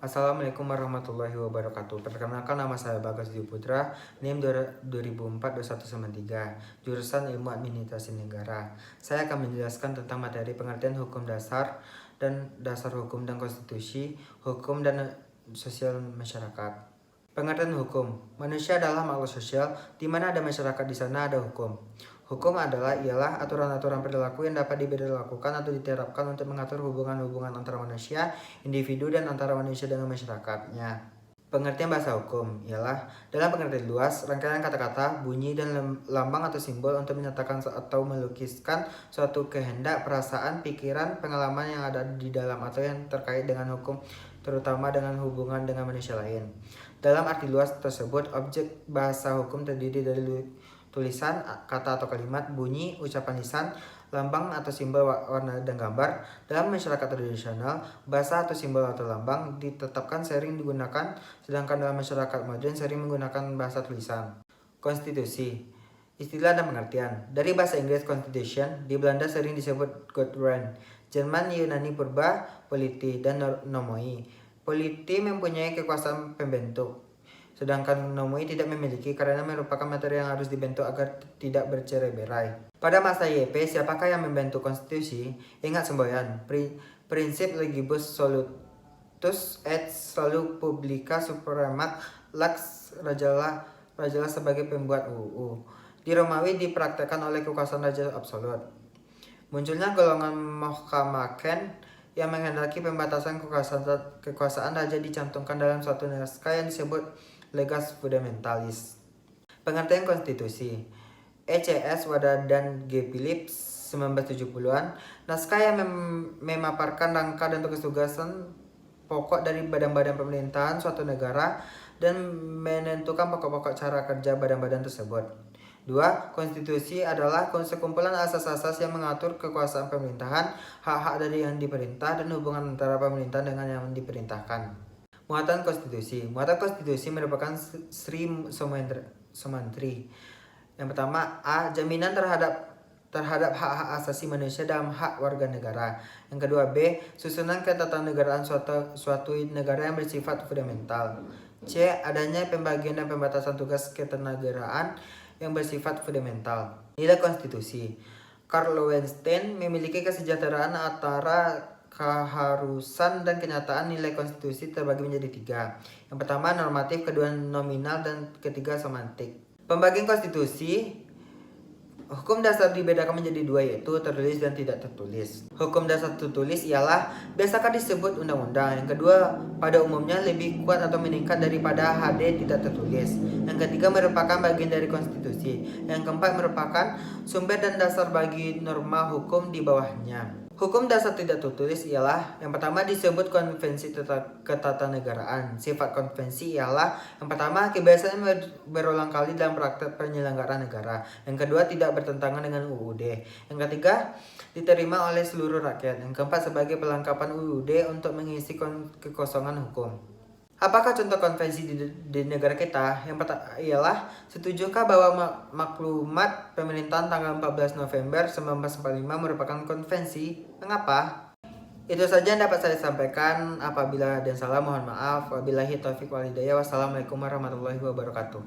Assalamualaikum warahmatullahi wabarakatuh. Perkenalkan, nama saya Bagas Dwi Putra, NIM 2004-2193, jurusan Ilmu Administrasi Negara. Saya akan menjelaskan tentang materi pengertian hukum dasar dan dasar hukum dan konstitusi, hukum dan sosial masyarakat. Pengertian hukum. Manusia adalah makhluk sosial, di mana ada masyarakat, di sana ada hukum. Hukum ialah aturan-aturan perilaku yang dapat diberlakukan atau diterapkan untuk mengatur hubungan-hubungan antara manusia, individu, dan antara manusia dengan masyarakatnya. Pengertian bahasa hukum ialah dalam pengertian luas, rangkaian kata-kata, bunyi, dan lambang atau simbol untuk menyatakan atau melukiskan suatu kehendak, perasaan, pikiran, pengalaman yang ada di dalam atau yang terkait dengan hukum, terutama dengan hubungan dengan manusia lain. Dalam arti luas tersebut, objek bahasa hukum terdiri dari tulisan, kata atau kalimat, bunyi, ucapan lisan, lambang atau simbol, warna dan gambar. Dalam masyarakat tradisional, bahasa atau simbol atau lambang ditetapkan sering digunakan, sedangkan dalam masyarakat modern sering menggunakan bahasa tulisan. Konstitusi. Istilah dan pengertian. Dari bahasa Inggris constitution, di Belanda sering disebut Grundwet, Jerman Yunani purba, polity, dan nomoi. Polity mempunyai kekuasaan pembentuk, sedangkan nomoi tidak memiliki karena merupakan materi yang harus dibentuk agar tidak bercerai-berai. Pada masa YP, siapakah yang membentuk konstitusi? Ingat semboyan, prinsip legibus solutus et salus publica supremat lex rajalah sebagai pembuat UU. Di Romawi dipraktekkan oleh kekuasaan raja absolut. Munculnya golongan Mohkamaken yang menghendaki pembatasan kekuasaan raja dicantumkan dalam suatu naskah yang disebut Legas Fundamentalis. Pengertian konstitusi. ECS Wada dan G. Phillips 1970-an. Naskah yang memaparkan rangka dan tugas-tugasan pokok dari badan-badan pemerintahan suatu negara dan menentukan pokok-pokok cara kerja badan-badan tersebut. 2. Konstitusi adalah sekumpulan asas-asas yang mengatur kekuasaan pemerintahan, hak-hak dari yang diperintah, dan hubungan antara pemerintah dengan yang diperintahkan. Muatan konstitusi. Muatan konstitusi merupakan Sri Sumantri. Yang pertama, A. Jaminan terhadap hak-hak asasi manusia dalam hak warga negara. Yang kedua, B. Susunan ketatanegaraan suatu negara yang bersifat fundamental. C. Adanya pembagian dan pembatasan tugas ketatanegaraan yang bersifat fundamental. Nilai konstitusi. Karl Lowenstein memiliki kesejahteraan antara keharusan dan kenyataan. Nilai konstitusi terbagi menjadi 3. Yang pertama normatif, kedua nominal, dan ketiga semantik. Pembagian konstitusi. Hukum dasar dibedakan menjadi 2, yaitu tertulis dan tidak tertulis. Hukum dasar tertulis ialah biasakan disebut undang-undang. Yang kedua, pada umumnya lebih kuat atau meningkat daripada HD tidak tertulis. Yang ketiga, merupakan bagian dari konstitusi. Yang keempat, merupakan sumber dan dasar bagi norma hukum di bawahnya. Hukum dasar tidak tertulis ialah yang pertama disebut konvensi ketatanegaraan. Sifat konvensi ialah yang pertama kebiasaan berulang kali dalam praktek penyelenggaraan negara. Yang kedua, tidak bertentangan dengan UUD. Yang ketiga, diterima oleh seluruh rakyat. Yang keempat, sebagai pelengkapan UUD untuk mengisi kekosongan hukum. Apakah contoh konvensi di negara kita? Yang pertama ialah, setujukah bahwa maklumat pemerintahan tanggal 14 November 1945 merupakan konvensi? Mengapa? Itu saja yang dapat saya sampaikan. Apabila ada yang salah, mohon maaf. Wabillahi taufiq wal hidayah. Wassalamualaikum warahmatullahi wabarakatuh.